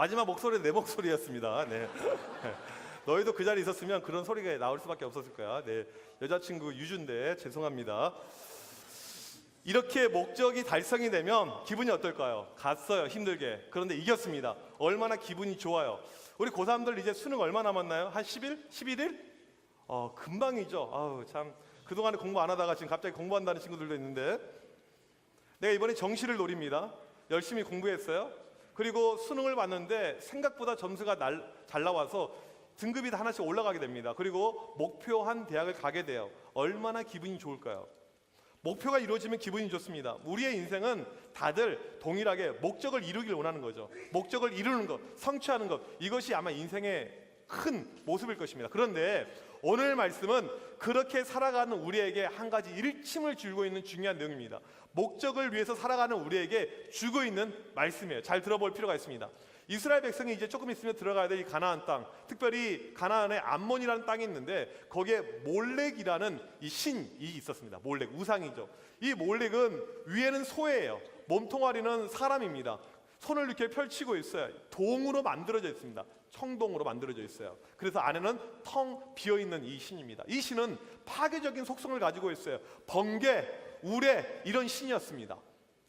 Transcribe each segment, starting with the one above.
마지막 목소리는 내 목소리였습니다. 네. 너희도 그 자리에 있었으면 그런 소리가 나올 수밖에 없었을 거야. 네. 여자친구 유주인데 죄송합니다. 이렇게 목적이 달성이 되면 기분이 어떨까요? 갔어요, 힘들게. 그런데 이겼습니다. 얼마나 기분이 좋아요. 우리 고3들 이제 수능 얼마 남았나요? 한 10일? 11일? 금방이죠. 아우, 참 그동안에 공부 안 하다가 지금 갑자기 공부한다는 친구들도 있는데, 내가 이번에 정시를 노립니다. 열심히 공부했어요. 그리고 수능을 봤는데 생각보다 점수가 잘 나와서 등급이 다 하나씩 올라가게 됩니다. 그리고 목표한 대학을 가게 돼요. 얼마나 기분이 좋을까요? 목표가 이루어지면 기분이 좋습니다. 우리의 인생은 다들 동일하게 목적을 이루길 원하는 거죠. 목적을 이루는 것, 성취하는 것, 이것이 아마 인생의 큰 모습일 것입니다. 그런데 오늘 말씀은 그렇게 살아가는 우리에게 한 가지 일침을 주고 있는 중요한 내용입니다. 목적을 위해서 살아가는 우리에게 주고 있는 말씀이에요. 잘 들어볼 필요가 있습니다. 이스라엘 백성이 이제 조금 있으면 들어가야 될 이 가나안 땅, 특별히 가나안에 암몬이라는 땅이 있는데 거기에 몰렉이라는 이 신이 있었습니다. 몰렉, 우상이죠. 이 몰렉은 위에는 소예요. 몸통아리는 사람입니다. 손을 이렇게 펼치고 있어요. 동으로 만들어져 있습니다. 청동으로 만들어져 있어요. 그래서 안에는 텅 비어있는 이 신입니다. 이 신은 파괴적인 속성을 가지고 있어요. 번개, 우레 이런 신이었습니다.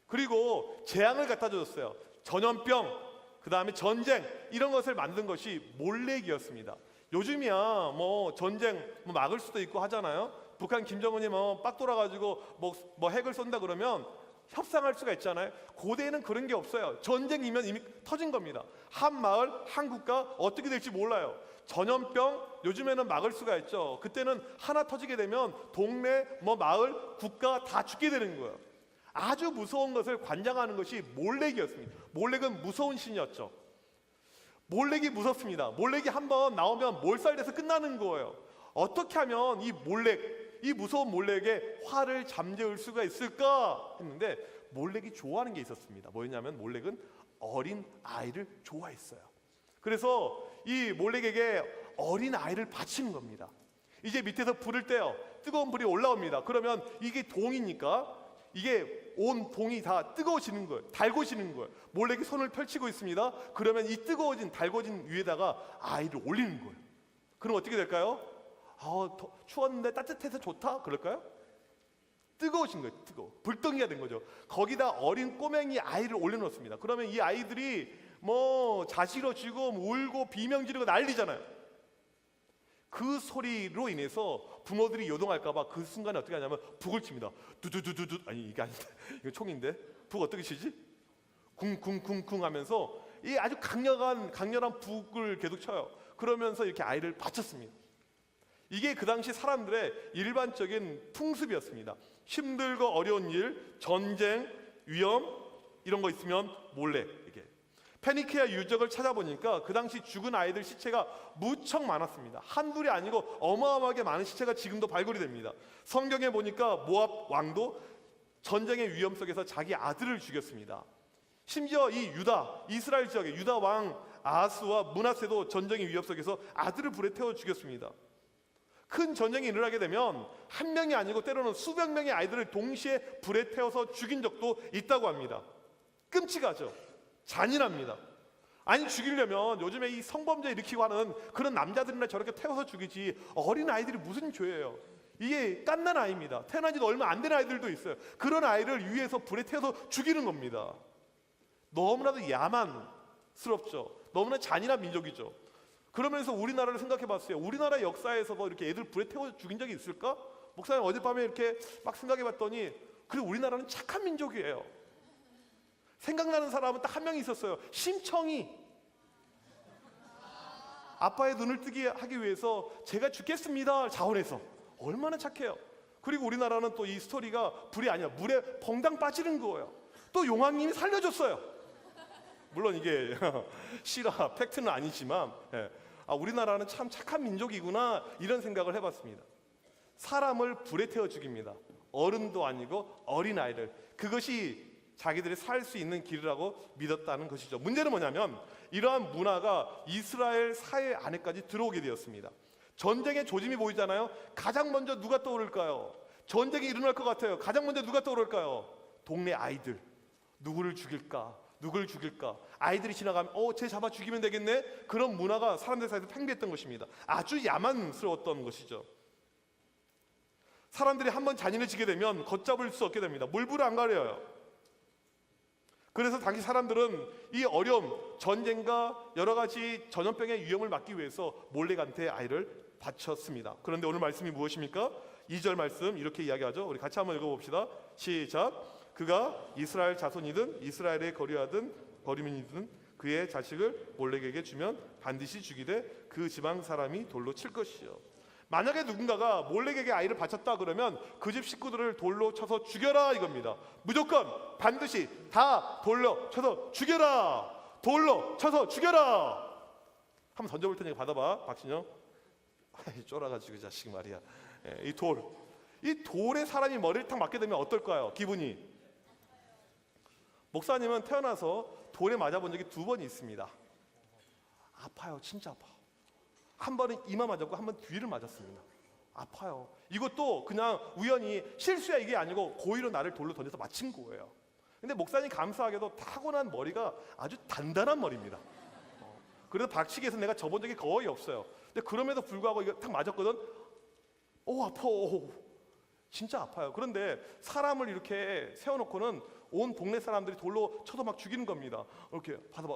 그리고 재앙을 갖다 줬어요. 전염병, 그 다음에 전쟁, 이런 것을 만든 것이 몰렉이었습니다. 요즘이야 뭐 전쟁 막을 수도 있고 하잖아요. 북한 김정은이 빡 돌아가지고 뭐 핵을 쏜다 그러면 협상할 수가 있잖아요. 고대에는 그런 게 없어요. 전쟁이면 이미 터진 겁니다. 한 마을, 한 국가 어떻게 될지 몰라요. 전염병 요즘에는 막을 수가 있죠. 그때는 하나 터지게 되면 동네, 마을, 국가 다 죽게 되는 거예요. 아주 무서운 것을 관장하는 것이 몰렉이었습니다. 몰렉은 무서운 신이었죠. 몰렉이 무섭습니다. 몰렉이 한번 나오면 몰살돼서 끝나는 거예요. 어떻게 하면 이 몰렉, 이 무서운 몰렉의 화를 잠재울 수가 있을까 했는데 몰렉이 좋아하는 게 있었습니다. 뭐였냐면 몰렉은 어린 아이를 좋아했어요. 그래서 이 몰렉에게 어린 아이를 바치는 겁니다. 이제 밑에서 불을 떼요. 뜨거운 불이 올라옵니다. 그러면 이게 동이니까 이게 온 동이 다 뜨거워지는 거예요. 달궈지는 거예요. 몰렉이 손을 펼치고 있습니다. 그러면 이 뜨거워진 달궈진 위에다가 아이를 올리는 거예요. 그럼 어떻게 될까요? 추웠는데 따뜻해서 좋다? 그럴까요? 뜨거워진 거예요. 불덩이가 된 거죠. 거기다 어린 꼬맹이 아이를 올려놓습니다. 그러면 이 아이들이 자시로 지고 울고 비명 지르고 난리잖아요. 그 소리로 인해서 부모들이 요동할까봐 그 순간에 어떻게 하냐면 북을 칩니다. 두두두두두. 아니 이게 아닌데 이거 총인데 북 어떻게 치지? 쿵쿵쿵쿵 하면서 이 아주 강렬한 북을 계속 쳐요. 그러면서 이렇게 아이를 바쳤습니다. 이게 그 당시 사람들의 일반적인 풍습이었습니다. 힘들고 어려운 일, 전쟁, 위험 이런 거 있으면 몰래 이게 페니키아 유적을 찾아보니까 그 당시 죽은 아이들 시체가 무척 많았습니다. 한둘이 아니고 어마어마하게 많은 시체가 지금도 발굴이 됩니다. 성경에 보니까 모압 왕도 전쟁의 위험 속에서 자기 아들을 죽였습니다. 심지어 이 이스라엘 지역의 유다 왕 아하스와 므낫세도 전쟁의 위협 속에서 아들을 불에 태워 죽였습니다. 큰 전쟁이 일어나게 되면 한 명이 아니고 때로는 수백 명의 아이들을 동시에 불에 태워서 죽인 적도 있다고 합니다. 끔찍하죠. 잔인합니다. 아니 죽이려면 요즘에 이 성범죄 일으키고 하는 그런 남자들이나 저렇게 태워서 죽이지 어린 아이들이 무슨 죄예요. 이게 갓난 아이입니다. 태어난 지도 얼마 안 된 아이들도 있어요. 그런 아이를 위에서 불에 태워서 죽이는 겁니다. 너무나도 야만스럽죠. 너무나 잔인한 민족이죠. 그러면서 우리나라를 생각해 봤어요. 우리나라 역사에서도 이렇게 애들 불에 태워 죽인 적이 있을까? 목사님 어젯밤에 이렇게 막 생각해 봤더니 그래 우리나라는 착한 민족이에요. 생각나는 사람은 딱 한 명이 있었어요. 심청이. 아빠의 눈을 뜨게 하기 위해서 제가 죽겠습니다 자원해서. 얼마나 착해요. 그리고 우리나라는 또 이 스토리가 불이 아니라 물에 벙당 빠지는 거예요. 또 용왕님이 살려줬어요. 물론 이게 실화 팩트는 아니지만 우리나라는 참 착한 민족이구나 이런 생각을 해봤습니다. 사람을 불에 태워 죽입니다. 어른도 아니고 어린아이를. 그것이 자기들이 살 수 있는 길이라고 믿었다는 것이죠. 문제는 뭐냐면 이러한 문화가 이스라엘 사회 안에까지 들어오게 되었습니다. 전쟁의 조짐이 보이잖아요. 가장 먼저 누가 떠오를까요? 전쟁이 일어날 것 같아요. 가장 먼저 누가 떠오를까요? 동네 아이들. 누구를 죽일까? 누굴 죽일까? 아이들이 지나가면 쟤 잡아 죽이면 되겠네? 그런 문화가 사람들 사이에서 팽배했던 것입니다. 아주 야만스러웠던 것이죠. 사람들이 한번 잔인을 지게 되면 걷잡을 수 없게 됩니다. 물불을 안 가려요. 그래서 당시 사람들은 이 어려움, 전쟁과 여러 가지 전염병의 위험을 막기 위해서 몰래간테 아이를 바쳤습니다. 그런데 오늘 말씀이 무엇입니까? 2절 말씀 이렇게 이야기하죠. 우리 같이 한번 읽어봅시다. 시작. 그가 이스라엘 자손이든 이스라엘의 거류민이든 그의 자식을 몰렉에게 주면 반드시 죽이되 그 지방 사람이 돌로 칠 것이요. 만약에 누군가가 몰렉에게 아이를 바쳤다 그러면 그 집 식구들을 돌로 쳐서 죽여라 이겁니다. 무조건 반드시 다 돌로 쳐서 죽여라. 돌로 쳐서 죽여라. 한번 던져볼 테니까 받아봐. 박진영. 쫄아가지고 자식 말이야. 이 돌에 사람이 머리를 탁 맞게 되면 어떨까요? 기분이. 목사님은 태어나서 돌에 맞아본 적이 2번이 있습니다. 아파요. 진짜 아파. 한 번은 이마 맞았고 한 번 뒤를 맞았습니다. 아파요. 이것도 그냥 우연히 실수야 이게 아니고 고의로 나를 돌로 던져서 맞힌 거예요. 근데 목사님 감사하게도 타고난 머리가 아주 단단한 머리입니다. 그래서 박치기에서 내가 접은 적이 거의 없어요. 근데 그럼에도 불구하고 이거 탁 맞았거든. 아파. 진짜 아파요. 그런데 사람을 이렇게 세워놓고는 온 동네 사람들이 돌로 쳐서 막 죽이는 겁니다. 이렇게 받아봐.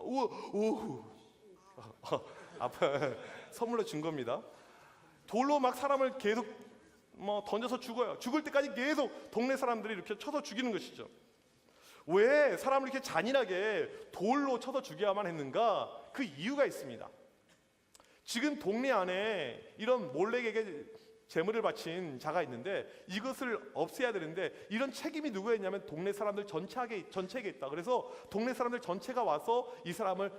아파요. 선물로 준 겁니다. 돌로 막 사람을 계속 던져서 죽어요. 죽을 때까지 계속 동네 사람들이 이렇게 쳐서 죽이는 것이죠. 왜 사람을 이렇게 잔인하게 돌로 쳐서 죽여야만 했는가? 그 이유가 있습니다. 지금 동네 안에 이런 몰렉에게 재물을 바친 자가 있는데 이것을 없애야 되는데 이런 책임이 누구에 있냐면 동네 사람들 전체에게 있다. 그래서 동네 사람들 전체가 와서 이 사람을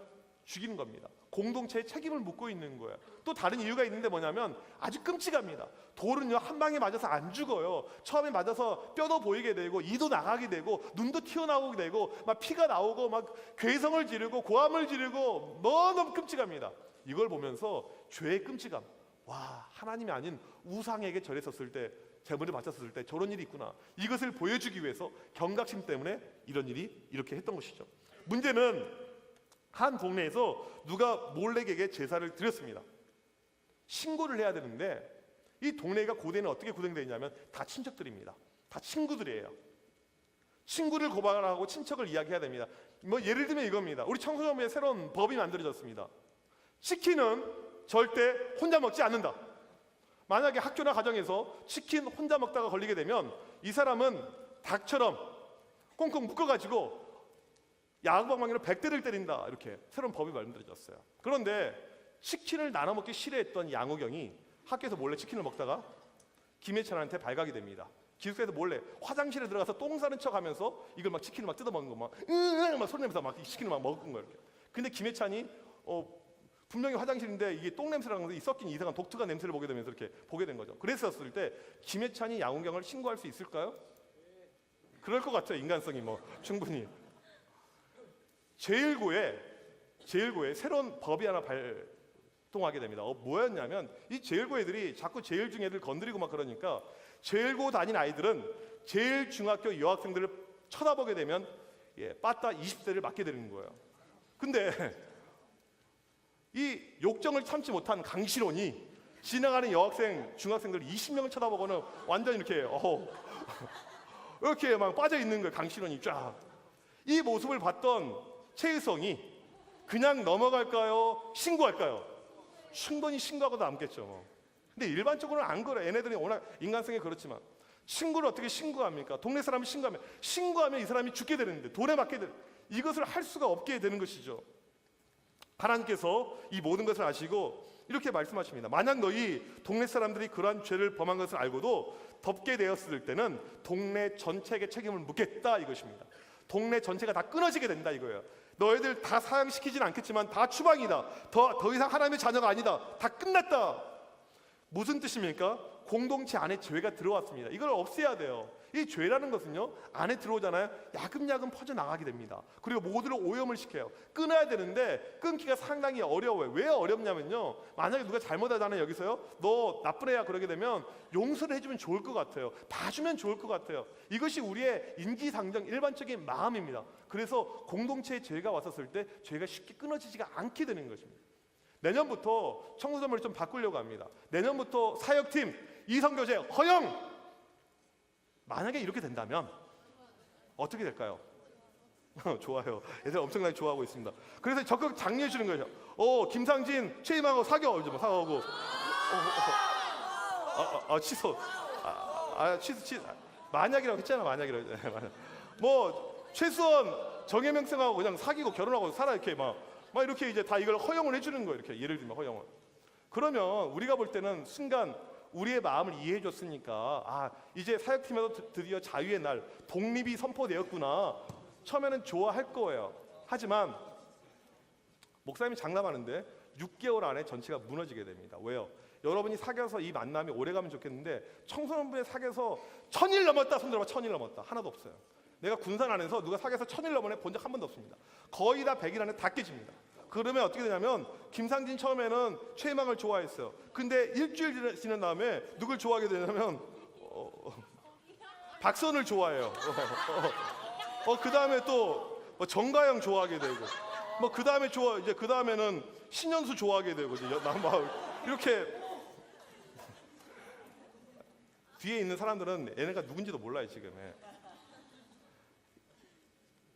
죽이는 겁니다. 공동체의 책임을 묻고 있는 거예요. 또 다른 이유가 있는데 뭐냐면 아주 끔찍합니다. 돌은요 한 방에 맞아서 안 죽어요. 처음에 맞아서 뼈도 보이게 되고 이도 나가게 되고 눈도 튀어나오게 되고 막 피가 나오고 막 괴성을 지르고 고함을 지르고 너무 끔찍합니다. 이걸 보면서 죄의 끔찍함, 와 하나님이 아닌 우상에게 절했었을 때 제물을 바쳤을 때 저런 일이 있구나, 이것을 보여주기 위해서 경각심 때문에 이런 일이 이렇게 했던 것이죠. 문제는 한 동네에서 누가 몰렉에게 제사를 드렸습니다. 신고를 해야 되는데 이 동네가 고대는 어떻게 구성되어 있냐면 다 친척들입니다. 다 친구들이에요. 친구를 고발하고 친척을 이야기해야 됩니다. 예를 들면 이겁니다. 우리 청소년부에 새로운 법이 만들어졌습니다. 치킨은 절대 혼자 먹지 않는다. 만약에 학교나 가정에서 치킨 혼자 먹다가 걸리게 되면 이 사람은 닭처럼 꽁꽁 묶어가지고 야구방망이로 100대를 때린다. 이렇게 새로운 법이 만들어졌어요. 그런데 치킨을 나눠 먹기 싫어했던 양호경이 학교에서 몰래 치킨을 먹다가 김혜찬한테 발각이 됩니다. 기숙사에서 몰래 화장실에 들어가서 똥 싸는 척하면서 이걸 막 치킨을 막 뜯어먹는 거 막 소리 내면서 막 치킨을 막 먹은 거예요. 이렇게. 근데 김혜찬이 분명히 화장실인데 이게 똥 냄새라는 건데 섞인 이상한 독특한 냄새를 보게 되면서 이렇게 보게 된 거죠. 그랬었을 때 김혜찬이 양호경을 신고할 수 있을까요? 그럴 것 같아요. 인간성이 충분히. 제일고에 새로운 법이 하나 발동하게 됩니다. 뭐였냐면 이 제일고 애들이 자꾸 제일 중 애들 건드리고 막 그러니까 제일고 다닌 아이들은 제일 중학교 여학생들을 쳐다보게 되면 빠따 20대를 맞게 되는 거예요. 근데 이 욕정을 참지 못한 강신원이 지나가는 여학생, 중학생들 20명을 쳐다보고는 완전 이렇게 이렇게 막 빠져 있는 거예요. 강신원이 쫙. 이 모습을 봤던 최유성이 그냥 넘어갈까요? 신고할까요? 충분히 신고하고 남겠죠. 근데 일반적으로는 안 그래. 얘네들이 워낙 인간성이 그렇지만 친구를 어떻게 신고합니까? 동네 사람이 신고하면 이 사람이 죽게 되는데 돌에 맞게 되는, 이것을 할 수가 없게 되는 것이죠. 하나님께서 이 모든 것을 아시고 이렇게 말씀하십니다. 만약 너희 동네 사람들이 그러한 죄를 범한 것을 알고도 덮게 되었을 때는 동네 전체에게 책임을 묻겠다 이것입니다. 동네 전체가 다 끊어지게 된다 이거예요. 너희들 다 사형시키진 않겠지만 다 추방이다. 더 이상 하나님의 자녀가 아니다. 다 끝났다. 무슨 뜻입니까? 공동체 안에 죄가 들어왔습니다. 이걸 없애야 돼요. 이 죄라는 것은요, 안에 들어오잖아요. 야금야금 퍼져나가게 됩니다. 그리고 모두를 오염을 시켜요. 끊어야 되는데 끊기가 상당히 어려워요. 왜 어렵냐면요, 만약에 누가 잘못하잖아요. 여기서요, 너 나쁜 애야 그러게 되면 용서를 해주면 좋을 것 같아요. 봐주면 좋을 것 같아요. 이것이 우리의 인지상정 일반적인 마음입니다. 그래서 공동체에 죄가 왔었을 때 죄가 쉽게 끊어지지가 않게 되는 것입니다. 내년부터 청소년을 좀 바꾸려고 합니다. 내년부터 사역팀 이성교제 허용! 만약에 이렇게 된다면 어떻게 될까요? 좋아요. 애들 엄청나게 좋아하고 있습니다. 그래서 적극 장려해 주는 거예요. 김상진 최희망하고 사겨, 이제 뭐 사귀고. 취소. 취소. 만약이라고 했잖아, 만약이라고. 뭐 최수원 정혜명 쌤하고 그냥 사귀고 결혼하고 살아 이렇게 막 이렇게 이제 다 이걸 허용을 해주는 거예요. 이렇게 예를 들면 허용을. 그러면 우리가 볼 때는 순간 우리의 마음을 이해해 줬으니까 이제 사역팀에서 드디어 자유의 날, 독립이 선포되었구나. 처음에는 좋아할 거예요. 하지만 목사님이 장담하는데 6개월 안에 전체가 무너지게 됩니다. 왜요? 여러분이 사귀어서 이 만남이 오래가면 좋겠는데 청소년분의 사귀어서 1000일 넘었다. 손 들어봐. 1000일 넘었다. 하나도 없어요. 내가 군산 안에서 누가 사귀어서 1000일 넘은 애 본 적 한 번도 없습니다. 거의 다 100일 안에 다 깨집니다. 그러면 어떻게 되냐면 김상진 처음에는 최희망을 좋아했어요. 근데 일주일 지난 다음에 누굴 좋아하게 되냐면 박선을 좋아해요. 그 다음에 또 정가영 좋아하게 되고, 그 다음에 이제 그 다음에는 신현수 좋아하게 되고, 이제 이렇게 뒤에 있는 사람들은 얘네가 누군지도 몰라요 지금.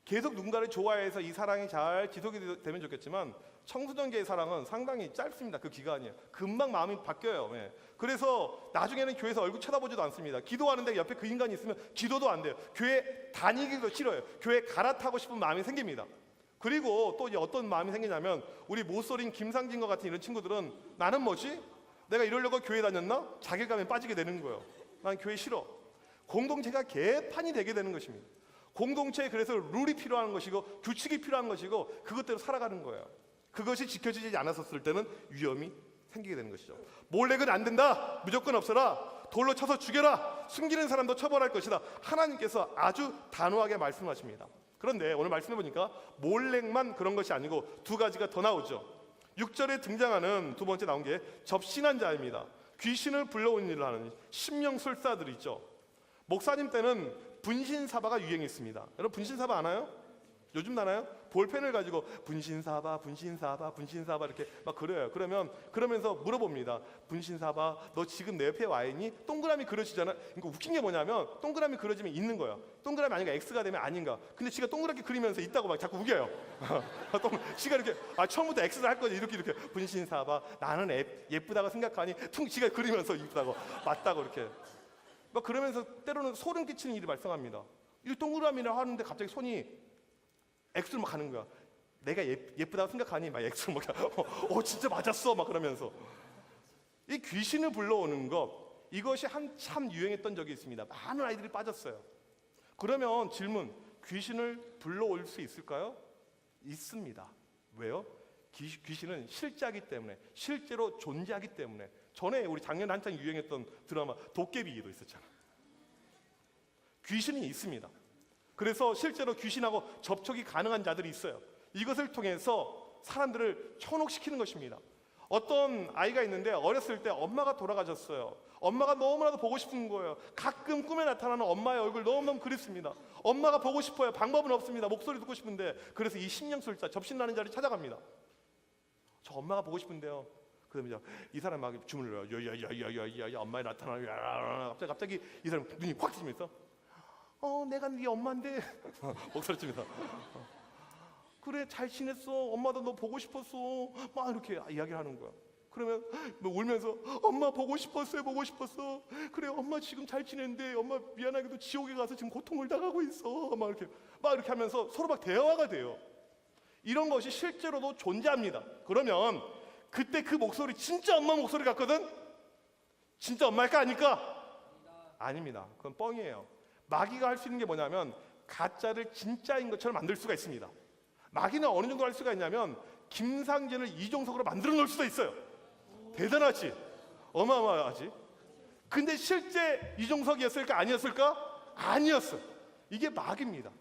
계속 누군가를 좋아해서 이 사랑이 잘 지속이 되면 좋겠지만 청소년기의 사랑은 상당히 짧습니다. 그 기간이 금방 마음이 바뀌어요. 그래서 나중에는 교회에서 얼굴 쳐다보지도 않습니다. 기도하는데 옆에 그 인간이 있으면 기도도 안 돼요. 교회 다니기도 싫어요. 교회 갈아타고 싶은 마음이 생깁니다. 그리고 또 이제 어떤 마음이 생기냐면 우리 모쏠인 김상진과 같은 이런 친구들은 나는 뭐지? 내가 이러려고 교회 다녔나? 자괴감에 빠지게 되는 거예요. 난 교회 싫어. 공동체가 개판이 되게 되는 것입니다. 공동체에 그래서 룰이 필요한 것이고 규칙이 필요한 것이고 그것대로 살아가는 거예요. 그것이 지켜지지 않았었을 때는 위험이 생기게 되는 것이죠. 몰래는 안 된다. 무조건 없어라. 돌로 쳐서 죽여라. 숨기는 사람도 처벌할 것이다. 하나님께서 아주 단호하게 말씀하십니다. 그런데 오늘 말씀해 보니까 몰래만 그런 것이 아니고 두 가지가 더 나오죠. 6절에 등장하는 두 번째 나온 게 접신한 자입니다. 귀신을 불러온 일을 하는 심령술사들이 있죠. 목사님 때는 분신사바가 유행했습니다. 여러분 분신사바 아나요? 요즘 아나요? 볼펜을 가지고 분신사바 이렇게 막 그래요. 그러면서 물어봅니다. 분신사바, 너 지금 내 옆에 와 있니? 동그라미 그려지잖아. 그러니까 웃긴 게 뭐냐면 동그라미 그려지면 있는 거예요. 동그라미 아닌가 X가 되면 아닌가. 근데 지가 동그랗게 그리면서 있다고 막 자꾸 우겨요. 지가 이렇게 처음부터 X를 할 거지. 이렇게 분신사바, 나는 예쁘다고 생각하니 지가 그리면서 이쁘다고 맞다고 이렇게. 그러면서 때로는 소름 끼치는 일이 발생합니다. 이 동그라미를 하는데 갑자기 손이 X를 막 하는 거야. 내가 예쁘다고 생각하니 막 X를 막 진짜 맞았어 막 그러면서. 이 귀신을 불러오는 것, 이것이 한참 유행했던 적이 있습니다. 많은 아이들이 빠졌어요. 그러면 질문, 귀신을 불러올 수 있을까요? 있습니다. 왜요? 귀신은 실제하기 때문에, 실제로 존재하기 때문에. 전에 우리 작년에 한창 유행했던 드라마 도깨비도 있었잖아. 귀신이 있습니다. 그래서 실제로 귀신하고 접촉이 가능한 자들이 있어요. 이것을 통해서 사람들을 현혹시키는 것입니다. 어떤 아이가 있는데 어렸을 때 엄마가 돌아가셨어요. 엄마가 너무나도 보고 싶은 거예요. 가끔 꿈에 나타나는 엄마의 얼굴 너무너무 그립습니다. 엄마가 보고 싶어요. 방법은 없습니다. 목소리 듣고 싶은데. 그래서 이 심령술사, 접신나는 자를 찾아갑니다. 저 엄마가 보고 싶은데요. 그러면 이 사람 막 주문을 해요. 야야야야야야 엄마에 나타나요. 갑자기 이 사람 눈이 확 뜨면서 내가 네 엄마인데 목소리 칩니다. 그래 잘 지냈어. 엄마도 너 보고 싶었어. 막 이렇게 이야기를 하는 거야. 그러면 울면서 엄마 보고 싶었어요. 보고 싶었어. 그래 엄마 지금 잘 지내는데 엄마 미안하게도 지옥에 가서 지금 고통을 당하고 있어. 막 이렇게 하면서 서로 막 대화가 돼요. 이런 것이 실제로도 존재합니다. 그러면 그때 그 목소리 진짜 엄마 목소리 같거든? 진짜 엄마일까 아닐까? 아닙니다. 그건 뻥이에요. 마귀가 할 수 있는 게 뭐냐면 가짜를 진짜인 것처럼 만들 수가 있습니다. 마귀는 어느 정도 할 수가 있냐면 김상진을 이종석으로 만들어 놓을 수도 있어요. 대단하지? 어마어마하지. 근데 실제 이종석이었을까 아니었을까? 아니었어. 이게 마귀입니다.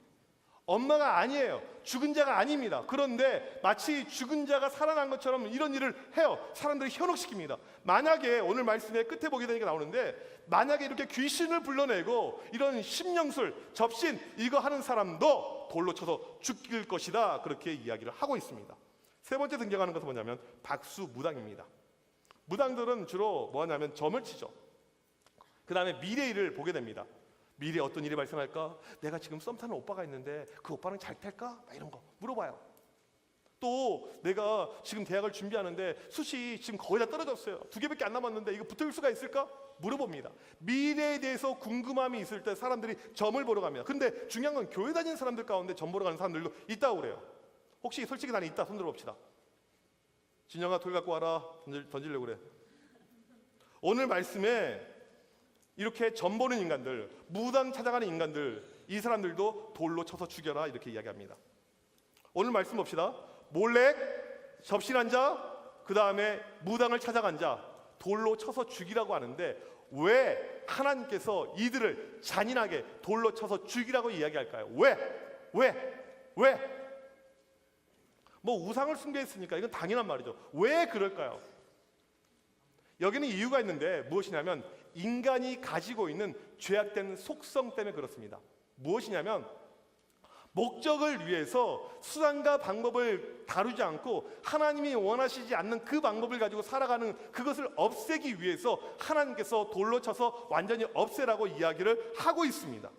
엄마가 아니에요. 죽은 자가 아닙니다. 그런데 마치 죽은 자가 살아난 것처럼 이런 일을 해요. 사람들을 현혹시킵니다. 만약에 오늘 말씀의 끝에 보게 되니까 나오는데, 만약에 이렇게 귀신을 불러내고 이런 심령술, 접신 이거 하는 사람도 돌로 쳐서 죽일 것이다, 그렇게 이야기를 하고 있습니다. 세 번째 등장하는 것은 뭐냐면 박수무당입니다. 무당들은 주로 뭐냐면 점을 치죠. 그 다음에 미래 일을 보게 됩니다. 미래에 어떤 일이 발생할까? 내가 지금 썸 타는 오빠가 있는데 그 오빠는 잘 탈까? 이런 거 물어봐요. 또 내가 지금 대학을 준비하는데 숱이 지금 거의 다 떨어졌어요. 2개밖에 안 남았는데 이거 붙을 수가 있을까? 물어봅니다. 미래에 대해서 궁금함이 있을 때 사람들이 점을 보러 갑니다. 근데 중요한 건 교회 다니는 사람들 가운데 점 보러 가는 사람들도 있다고 그래요. 혹시 솔직히 나는 있다, 손 들어봅시다. 진영아 돌 갖고 와라. 던지려고 그래. 오늘 말씀에 이렇게 점 보는 인간들, 무당 찾아가는 인간들, 이 사람들도 돌로 쳐서 죽여라, 이렇게 이야기합니다. 오늘 말씀 봅시다. 몰렉, 접신한 자, 그 다음에 무당을 찾아간 자, 돌로 쳐서 죽이라고 하는데 왜 하나님께서 이들을 잔인하게 돌로 쳐서 죽이라고 이야기할까요? 왜? 뭐 우상을 숭배했으니까 이건 당연한 말이죠. 왜 그럴까요? 여기는 이유가 있는데 무엇이냐면 인간이 가지고 있는 죄악된 속성 때문에 그렇습니다. 무엇이냐면 목적을 위해서 수단과 방법을 다루지 않고 하나님이 원하시지 않는 그 방법을 가지고 살아가는 그것을 없애기 위해서 하나님께서 돌로 쳐서 완전히 없애라고 이야기를 하고 있습니다.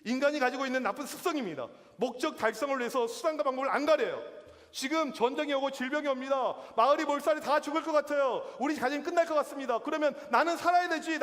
인간이 가지고 있는 나쁜 습성입니다. 목적 달성을 위해서 수단과 방법을 안 가려요. 지금 전쟁이 오고 질병이 옵니다. 마을이 몰살이 다 죽을 것 같아요. 우리 가정이 끝날 것 같습니다. 그러면 나는 살아야 되지.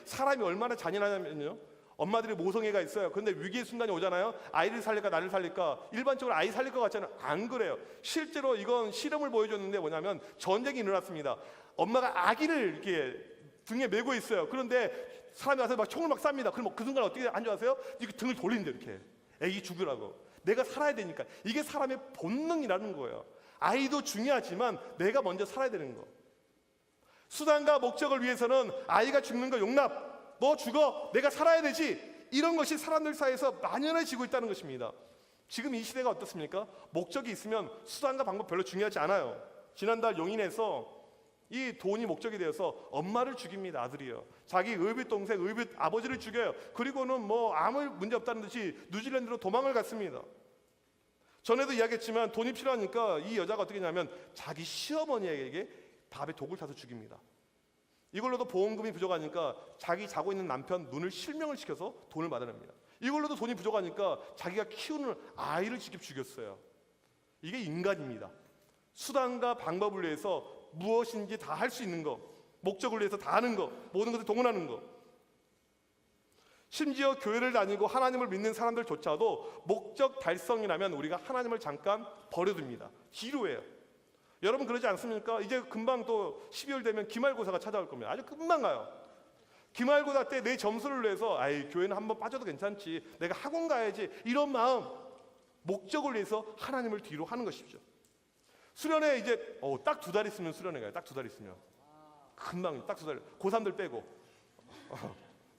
사람이 얼마나 잔인하냐면요, 엄마들이 모성애가 있어요. 그런데 위기의 순간이 오잖아요. 아이를 살릴까 나를 살릴까. 일반적으로 아이 살릴 것 같잖아요. 안 그래요. 실제로 이건 실험을 보여줬는데 뭐냐면 전쟁이 일어났습니다. 엄마가 아기를 이렇게 등에 메고 있어요. 그런데 사람이 와서 막 총을 막 쌉니다. 그럼 그 순간 어떻게 한 줄 아세요? 이렇게 등을 돌린대요. 이렇게 아기 죽으라고. 내가 살아야 되니까. 이게 사람의 본능이라는 거예요. 아이도 중요하지만 내가 먼저 살아야 되는 거. 수단과 목적을 위해서는 아이가 죽는 거 용납, 너 죽어, 내가 살아야 되지, 이런 것이 사람들 사이에서 만연해지고 있다는 것입니다. 지금 이 시대가 어떻습니까? 목적이 있으면 수단과 방법 별로 중요하지 않아요. 지난달 용인에서 이 돈이 목적이 되어서 엄마를 죽입니다. 아들이요. 자기 의붓 동생, 의붓 아버지를 죽여요. 그리고는 뭐 아무 문제 없다는 듯이 뉴질랜드로 도망을 갔습니다. 전에도 이야기했지만 돈이 필요하니까 이 여자가 어떻게 했냐면 자기 시어머니에게 밥에 독을 타서 죽입니다. 이걸로도 보험금이 부족하니까 자기 자고 있는 남편 눈을 실명을 시켜서 돈을 받아냅니다. 이걸로도 돈이 부족하니까 자기가 키우는 아이를 직접 죽였어요. 이게 인간입니다. 수단과 방법을 위해서 무엇인지 다 할 수 있는 거, 목적을 위해서 다 하는 거, 모든 것을 동원하는 거. 심지어 교회를 다니고 하나님을 믿는 사람들조차도 목적 달성이라면 우리가 하나님을 잠깐 버려둡니다. 뒤로 해요. 여러분 그러지 않습니까? 이제 금방 또 12월 되면 기말고사가 찾아올 겁니다. 아주 금방 가요. 기말고사 때 내 점수를 내서 아이 교회는 한번 빠져도 괜찮지, 내가 학원 가야지, 이런 마음, 목적을 위해서 하나님을 뒤로 하는 것이죠. 수련회 이제 딱 2달 있으면 수련회 가요. 딱 2달 있으면 금방, 딱 2달, 고3들 빼고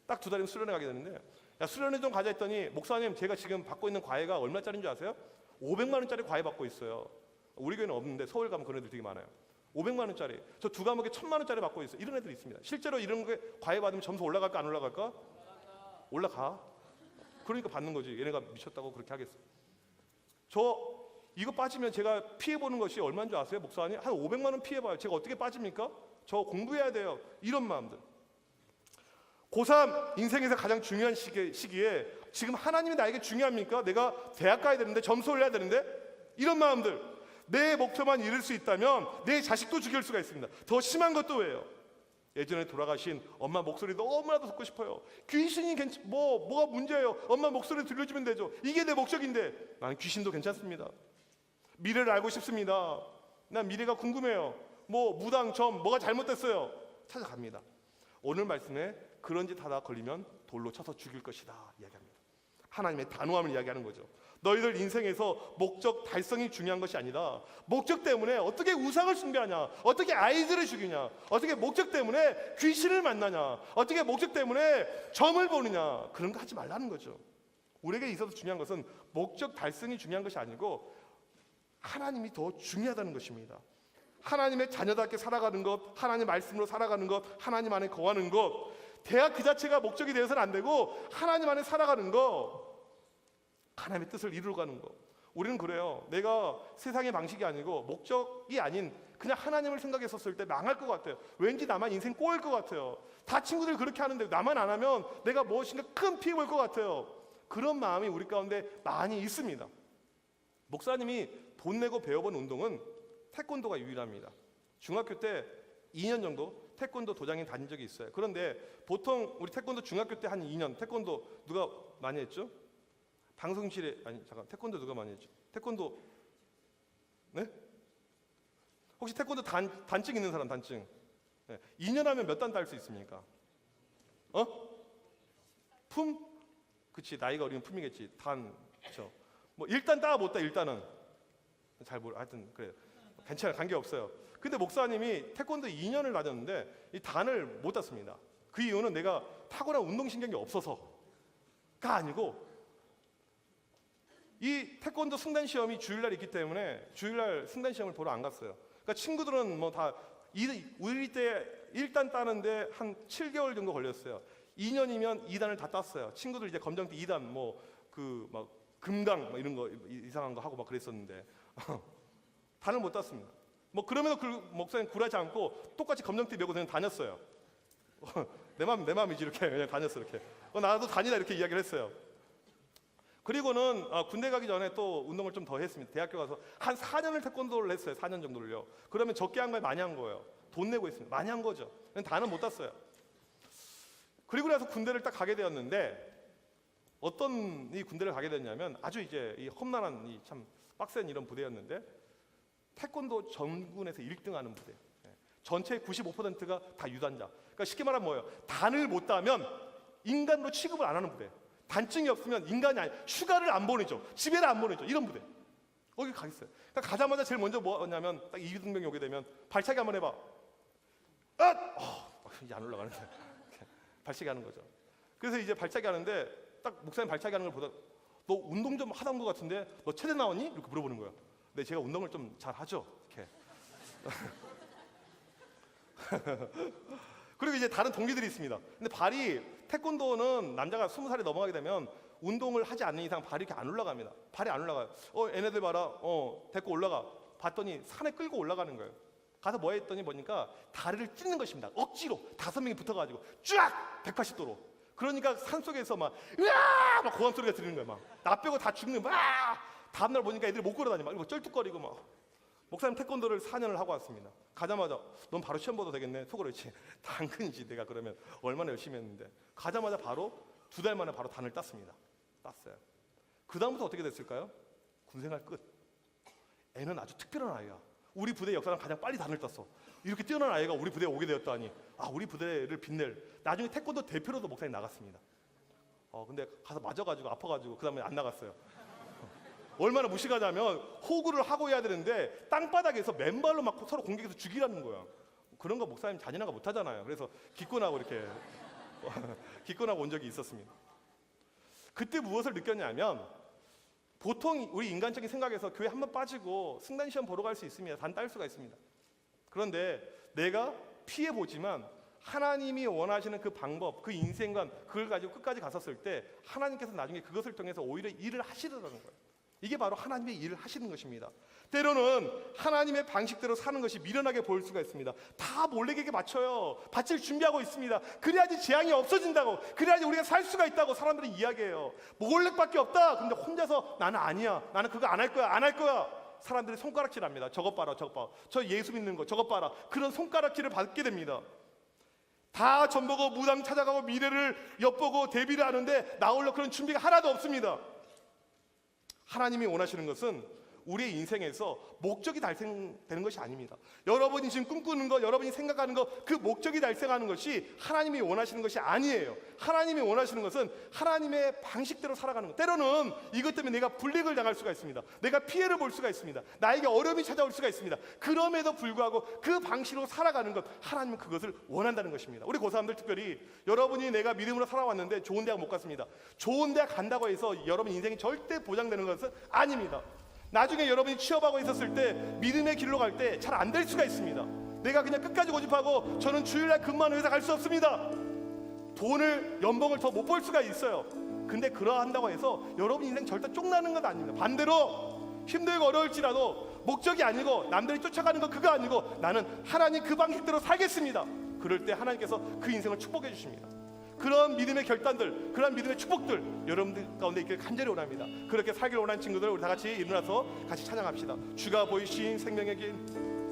딱 2달이면 수련회 가게 되는데, 야 수련회 좀 가자 했더니 목사님 제가 지금 받고 있는 과외가 얼마짜리인 줄 아세요? 500만 원짜리 과외 받고 있어요. 우리 교회는 없는데 서울 가면 그런 애들 되게 많아요. 500만 원짜리, 저 2과목에 1000만 원짜리 받고 있어요. 이런 애들이 있습니다. 실제로 이런 게 과외 받으면 점수 올라갈까 안 올라갈까? 올라가. 그러니까 받는 거지. 얘네가 미쳤다고 그렇게 하겠어. 저 이거 빠지면 제가 피해보는 것이 얼마인 줄 아세요? 목사님 한 500만 원 피해봐요. 제가 어떻게 빠집니까? 저 공부해야 돼요. 이런 마음들. 고3 인생에서 가장 중요한 시기에 지금 하나님이 나에게 중요합니까? 내가 대학 가야 되는데, 점수 올려야 되는데, 이런 마음들. 내 목표만 이룰 수 있다면 내 자식도 죽일 수가 있습니다. 더 심한 것도 왜요? 예전에 돌아가신 엄마 목소리 너무나도 듣고 싶어요. 귀신이 뭐가 문제예요? 엄마 목소리 들려주면 되죠. 이게 내 목적인데 나는 귀신도 괜찮습니다. 미래를 알고 싶습니다. 난 미래가 궁금해요. 무당, 점, 뭐가 잘못됐어요? 찾아갑니다. 오늘 말씀에 그런 짓 하다 걸리면 돌로 쳐서 죽일 것이다 이야기합니다. 하나님의 단호함을 이야기하는 거죠. 너희들 인생에서 목적 달성이 중요한 것이 아니다. 목적 때문에 어떻게 우상을 숭배하냐, 어떻게 아이들을 죽이냐, 어떻게 목적 때문에 귀신을 만나냐, 어떻게 목적 때문에 점을 보느냐, 그런 거 하지 말라는 거죠. 우리에게 있어서 중요한 것은 목적 달성이 중요한 것이 아니고 하나님이 더 중요하다는 것입니다. 하나님의 자녀답게 살아가는 것, 하나님 말씀으로 살아가는 것, 하나님 안에 거하는 것, 대학 그 자체가 목적이 되어서는 안 되고 하나님 안에 살아가는 것, 하나님의 뜻을 이루어가는 것. 우리는 그래요. 내가 세상의 방식이 아니고 목적이 아닌 그냥 하나님을 생각했었을 때 망할 것 같아요. 왠지 나만 인생 꼬일 것 같아요. 다 친구들 그렇게 하는데 나만 안 하면 내가 무엇인가 큰 피해 볼 것 같아요. 그런 마음이 우리 가운데 많이 있습니다. 목사님이 돈 내고 배워본 운동은 태권도가 유일합니다. 중학교 때 2년 정도 태권도 도장에 다닌 적이 있어요. 그런데 보통 우리 태권도 중학교 때 한 2년 태권도 누가 많이 했죠? 방송실에 태권도 누가 많이 했죠? 태권도 네? 혹시 태권도 단증 있는 사람 단증? 네. 2년 하면 몇 단 딸 수 있습니까? 품? 그치, 나이가 어리면 품이겠지. 그렇죠. 뭐 1단 따 못 따 1단은 잘 모르. 하여튼 그래요. 괜찮아요. 관계 없어요. 근데 목사님이 태권도 2년을 다녔는데 이 단을 못 땄습니다. 그 이유는 내가 탁월한 운동신경이 없어서가 아니고 이 태권도 승단 시험이 주일날 있기 때문에 주일날 승단 시험을 보러 안 갔어요. 그러니까 친구들은 뭐 다 우리 때 1단 따는데 한 7개월 정도 걸렸어요. 2년이면 2단을 다 땄어요. 친구들 이제 검정 때 2단 뭐 그 막 금강 막 이런 거 이상한 거 하고 막 그랬었는데 단을 못 땄습니다. 뭐 그러면서 그 목사님 굴하지 않고 똑같이 검정띠 메고 그냥 다녔어요. 내 맘이지 이렇게 그냥 다녔어 이렇게. 나도 다니다 이렇게 이야기를 했어요. 그리고는 군대 가기 전에 또 운동을 좀 더 했습니다. 대학교 가서 한 4년을 태권도를 했어요. 4년 정도를요. 그러면 적게 한 거에 많이 한 거예요. 돈 내고 했습니다. 많이 한 거죠. 다는 못 땄어요. 그리고 나서 군대를 딱 가게 되었는데 어떤 이 군대를 가게 됐냐면 아주 이제 이 험난한 이 참 빡센 이런 부대였는데 태권도 전군에서 1등하는 부대. 전체의 95%가 다 유단자. 그러니까 쉽게 말하면 뭐예요? 단을 못 따면 인간으로 취급을 안 하는 부대. 단증이 없으면 인간이 아니, 휴가를 안 보내죠. 집에를 안 보내죠. 이런 부대. 거기 가겠어요. 그러니까 가자마자 제일 먼저 뭐냐면 딱 이등병이 오게 되면 발차기 한번 해봐. 이제 안 올라가는데 발차기 하는 거죠. 그래서 이제 발차기 하는데 딱 목사님 발차기 하는 걸 보다 너 운동 좀 하던 것 같은데 너 체대 나왔니? 이렇게 물어보는 거예요. 네, 제가 운동을 좀 잘 하죠. 이렇게. 그리고 이제 다른 동기들이 있습니다. 근데 발이 태권도는 남자가 20살이 넘어가게 되면 운동을 하지 않는 이상 발이 이렇게 안 올라갑니다. 발이 안 올라가요. 얘네들 봐라. 데리고 올라가. 봤더니 산에 끌고 올라가는 거예요. 가서 뭐 했더니 보니까 다리를 찢는 것입니다. 억지로 5명이 붙어가지고 쫙 180도로. 그러니까 산속에서 막 으아! 막 고함 소리가 들리는 거예요. 막 나 빼고 다 죽는 막. 다음날 보니까 애들이 못 걸어다니 막 쩔뚝거리고 막. 목사님 태권도를 4년을 하고 왔습니다. 가자마자 넌 바로 시험 봐도 되겠네. 속으로 했지. 당근이지 내가 그러면 얼마나 열심히 했는데. 가자마자 바로 2달 만에 바로 단을 땄습니다. 땄어요. 그 다음부터 어떻게 됐을까요? 군생활 끝. 애는 아주 특별한 아이야. 우리 부대 역사는 가장 빨리 단을 땄어. 이렇게 뛰어난 아이가 우리 부대에 오게 되었다니 우리 부대를 빛낼. 나중에 태권도 대표로도 목사님 나갔습니다. 근데 가서 맞아가지고 아파가지고 그 다음에 안 나갔어요. 얼마나 무식하냐면 호구를 하고 해야 되는데 땅바닥에서 맨발로 막 서로 공격해서 죽이라는 거야. 그런 거 목사님 잔인한 거 못하잖아요. 그래서 기권하고 이렇게 기권하고 온 적이 있었습니다. 그때 무엇을 느꼈냐면 보통 우리 인간적인 생각에서 교회 한 번 빠지고 승단 시험 보러 갈 수 있습니다. 단 딸 수가 있습니다. 그런데 내가 피해 보지만 하나님이 원하시는 그 방법, 그 인생관 그걸 가지고 끝까지 갔었을 때 하나님께서 나중에 그것을 통해서 오히려 일을 하시더라는 거예요. 이게 바로 하나님의 일을 하시는 것입니다. 때로는 하나님의 방식대로 사는 것이 미련하게 보일 수가 있습니다. 다 몰래에게 맞춰요. 바칠 준비하고 있습니다. 그래야지 재앙이 없어진다고, 그래야지 우리가 살 수가 있다고 사람들은 이야기해요. 몰래밖에 없다. 근데 혼자서 나는 아니야. 나는 그거 안 할 거야. 안 할 거야. 사람들이 손가락질합니다. 저것 봐라. 저것 봐. 저 예수 믿는 거 저것 봐라. 그런 손가락질을 받게 됩니다. 다 전보고 무당 찾아가고 미래를 엿보고 대비를 하는데 나올려 그런 준비가 하나도 없습니다. 하나님이 원하시는 것은 우리의 인생에서 목적이 달성되는 것이 아닙니다. 여러분이 지금 꿈꾸는 것, 여러분이 생각하는 것, 그 목적이 달성하는 것이 하나님이 원하시는 것이 아니에요. 하나님이 원하시는 것은 하나님의 방식대로 살아가는 것. 때로는 이것 때문에 내가 불이익을 당할 수가 있습니다. 내가 피해를 볼 수가 있습니다. 나에게 어려움이 찾아올 수가 있습니다. 그럼에도 불구하고 그 방식으로 살아가는 것, 하나님은 그것을 원한다는 것입니다. 우리 고3들 특별히 여러분이 내가 믿음으로 살아왔는데 좋은 대학 못 갔습니다. 좋은 대학 간다고 해서 여러분 인생이 절대 보장되는 것은 아닙니다. 나중에 여러분이 취업하고 있었을 때 믿음의 길로 갈 때 잘 안 될 수가 있습니다. 내가 그냥 끝까지 고집하고 저는 주일날 근무하는 회사 갈 수 없습니다. 돈을 연봉을 더 못 벌 수가 있어요. 근데 그러한다고 해서 여러분 인생 절대 쫑나는 건 아닙니다. 반대로 힘들고 어려울지라도 목적이 아니고 남들이 쫓아가는 거 그거 아니고 나는 하나님 그 방식대로 살겠습니다. 그럴 때 하나님께서 그 인생을 축복해 주십니다. 그런 믿음의 결단들, 그런 믿음의 축복들 여러분들 가운데 있길 간절히 원합니다. 그렇게 살기를 원하는 친구들 우리 다 같이 일어나서 같이 찬양합시다. 주가 보이신 생명의 길,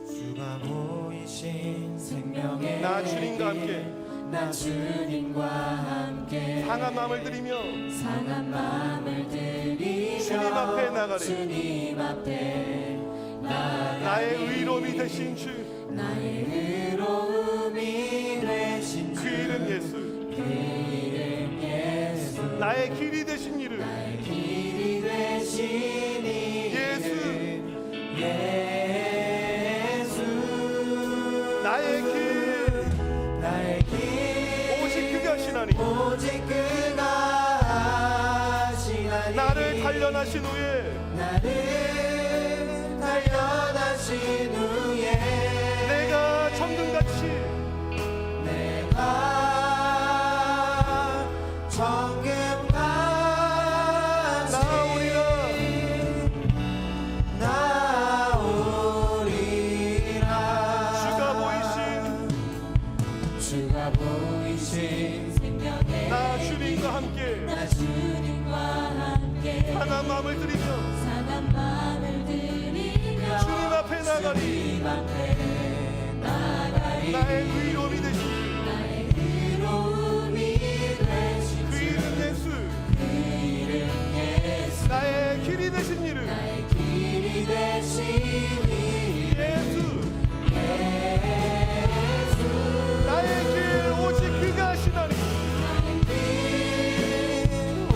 주가 보이신 생명의 나 주님과 함께, 나 주님과 함께 상한 마음을 드리며 상한 마음을 드리며 주님 앞에 나가리. 주님 앞에 나가리. 나의 의로움이 되신 주, 나의 의로움이 되신 그 주, 이름 예수, 그 이름 예수, 나의 길이 되신 이름 나의 길이 되신 이름 예수, 나의 길, 나의 길 오직 그가 하시나니 오직 그가 하시나니 나를 단련하신 후에 나를 단련하신 후에 내가 정금같이 내가 정금같이 나오리라. 주가 보이신 생명의 나 주님과 함께 나 주님과 함께 상한 마음을 드리며 상한 마음을 드리며 주님 앞에 나가리. 주님 앞에 나가리. 나의 의로움이 되신 나의 의로움이 되신 그 이름 예수, 그 이름 예수, 나의 길이 되신 이름 나의 길이 되신 이름 예수, 예수, 나의 길 오직 그가 하시나니 나의 길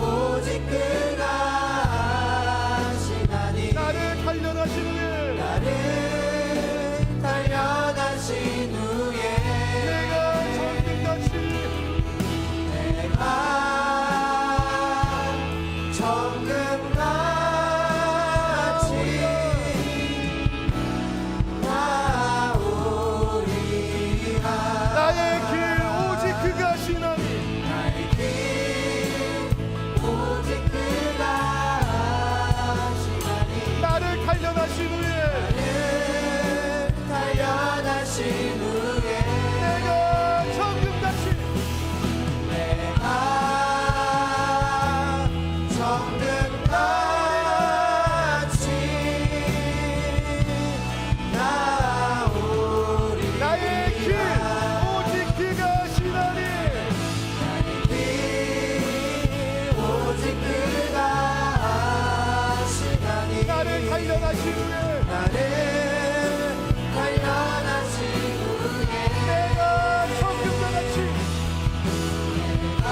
오직 그가 하시나니 나를 단련하신 후에 나를 단련하신 후에 내가 정금같이 내가 정금같이 나오리라. 나의 길 오직 그가 하시나니 나의 길 오직 그가 하시나니 나를 단련하신 후에 단련하신 후에 내가 정금같이 내가 정금같이 나오리. 나의 길 오직 그가 하시나니 나의 길 오직 그가 하시나니 나를 단련하신 후에 나를 단련하신 후에 내가 정금같이 아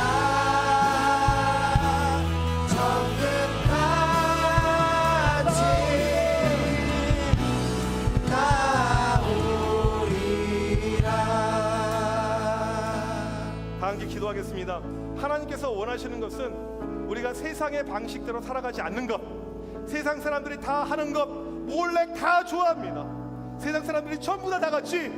정금같이 나오리라. 다 함께 기도하겠습니다. 하나님께서 원하시는 것은 우리가 세상의 방식대로 살아가지 않는 것, 세상 사람들이 다 하는 것 몰래 다 좋아합니다. 세상 사람들이 전부 다 같이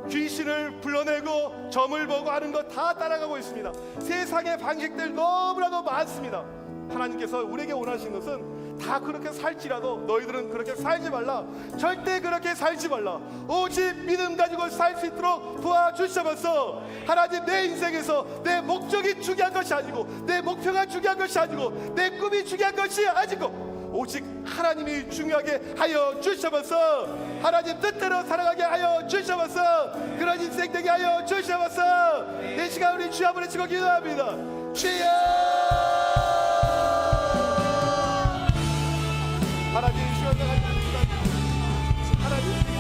귀신을 불러내고 점을 보고 하는 것 다 따라가고 있습니다. 세상의 방식들 너무나도 많습니다. 하나님께서 우리에게 원하시는 것은 다 그렇게 살지라도 너희들은 그렇게 살지 말라. 절대 그렇게 살지 말라. 오직 믿음 가지고 살 수 있도록 도와주시면서 하나님 내 인생에서 내 목적이 중요한 것이 아니고 내 목표가 중요한 것이 아니고 내 꿈이 중요한 것이 아니고 오직 하나님이 중요하게 하여 주시면서 하나님 뜻대로 살아가게 하여 주시면서 그런 인생 되게 하여 주시면서 이 시간 우리 주여 한번 외치고 기도합니다. 주여 하나님 시간을 가지고 하나님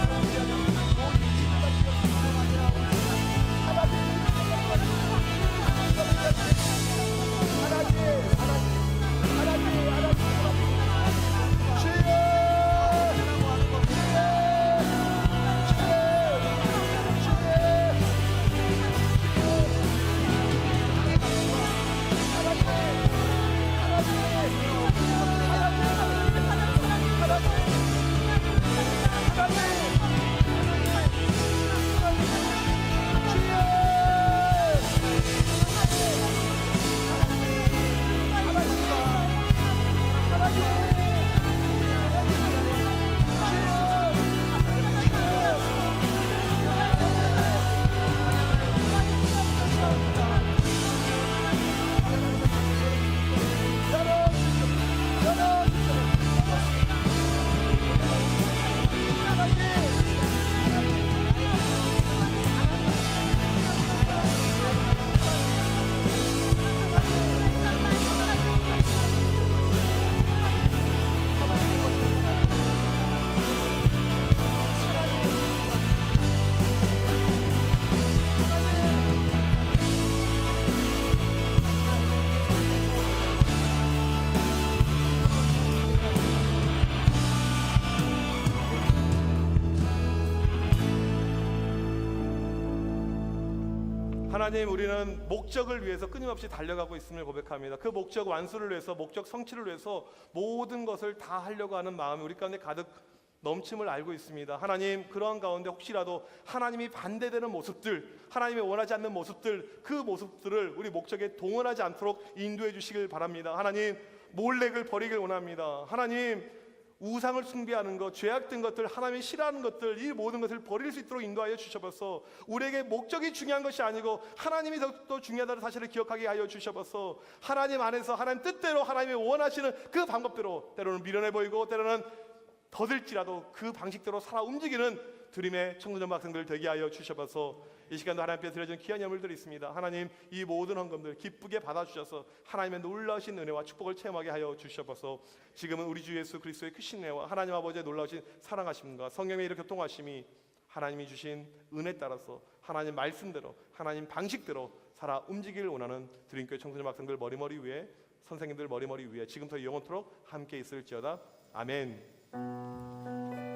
하나님, 우리는 목적을 위해서 끊임없이 달려가고 있음을 고백합니다. 그 목적 완수를 위해서, 목적 성취를 위해서 모든 것을 다 하려고 하는 마음이 우리 가운데 가득 넘침을 알고 있습니다. 하나님, 그러한 가운데 혹시라도 하나님이 반대되는 모습들, 하나님이 원하지 않는 모습들, 그 모습들을 우리 목적에 동원하지 않도록 인도해 주시길 바랍니다. 하나님, 몰렉을 버리길 원합니다. 하나님, 우상을 숭배하는 것, 죄악된 것들, 하나님이 싫어하는 것들, 이 모든 것을 버릴 수 있도록 인도하여 주셔서 우리에게 목적이 중요한 것이 아니고 하나님이 더욱더 중요하다는 사실을 기억하게 하여 주셔서 하나님 안에서 하나님 뜻대로 하나님이 원하시는 그 방법대로, 때로는 미련해 보이고 때로는 더딜지라도 그 방식대로 살아 움직이는 드림의 청소년 학생들 되게 하여 주셔서 이 시간도 하나님 앞에 드려진 귀한 예물들이 있습니다. 하나님, 이 모든 헌금들 기쁘게 받아주셔서 하나님의 놀라우신 은혜와 축복을 체험하게 하여 주셔서 지금은 우리 주 예수 그리스도의 크신 은혜와 하나님 아버지의 놀라우신 사랑하심과 성령의 이렇게 교통하심이 하나님이 주신 은혜 따라서 하나님 말씀대로, 하나님 방식대로 살아 움직이길 원하는 드림교회 청소년 학생들 머리머리 위에, 선생님들 머리머리 위에 지금부터 영원토록 함께 있을지어다. 아멘.